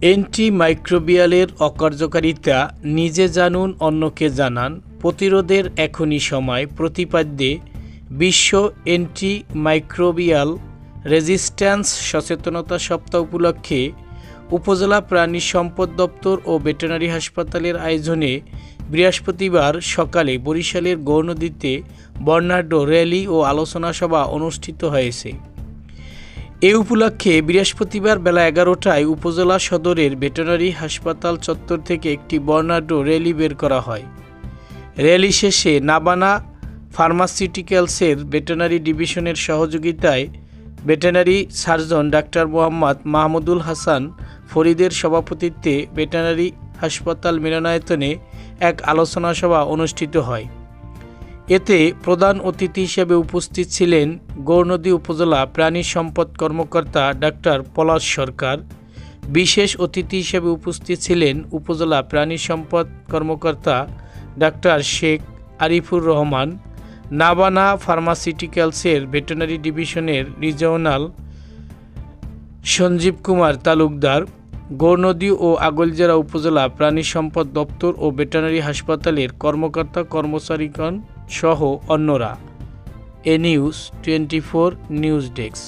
অ্যান্টিমাইক্রোবিয়ালের অকার্যকারিতা নিজে জানুন, অন্যকে জানান। প্রতিরোধের এখনই সময় প্রতিপাদ্যে বিশ্ব অ্যান্টিমাইক্রোবিয়াল রেজিস্ট্যান্স সচেতনতা সপ্তাহ উপলক্ষে উপজেলা প্রাণী সম্পদ দপ্তর ও ভেটেরিনারি হাসপাতালের আয়োজনে বৃহস্পতিবার সকালে বরিশালের গৌরনদীতে বর্ণাঢ্য র্যালি ও আলোচনা সভা অনুষ্ঠিত হয়েছে। এ উপলক্ষে বৃহস্পতিবার বেলা 11টায় উপজেলা সদরের ভেটেরিনারি হাসপাতাল চত্বর থেকে একটি বর্ণাঢ্য র্যালি বের করা হয়। র্যালি শেষে নাবানা ফার্মাসিউটিক্যালসের ভেটেরিনারি ডিভিশনের সহযোগিতায় veterinary surgeon doctor Mohammad Mahmudul Hasan ফরিদের সভাপতিত্বে ভেটেরিনারি হাসপাতাল মিলনায়তনে এক আলোচনা সভা অনুষ্ঠিত হয়। এতে প্রধান অতিথি হিসেবে উপস্থিত ছিলেন গৌরনদী উপজেলা প্রাণী সম্পদ কর্মকর্তা ডাক্তার পলাশ সরকার। বিশেষ অতিথি হিসেবে উপস্থিত ছিলেন উপজেলা প্রাণী সম্পদ কর্মকর্তা ডাক্তার শেখ আরিফুর রহমান, নাবানা ফার্মাসিউটিক্যালসের ভেটেরিনারি ডিভিশনের রিজিওনাল সঞ্জীব কুমার তালুকদার, গৌরনদী ও আগৈলঝাড়া উপজেলা প্রাণী সম্পদ দপ্তর ও ভেটেরিনারি হাসপাতালের কর্মকর্তা কর্মচারীগণ সহ অন্যরা। এ নিউজ 24 নিউজ ডেস্ক।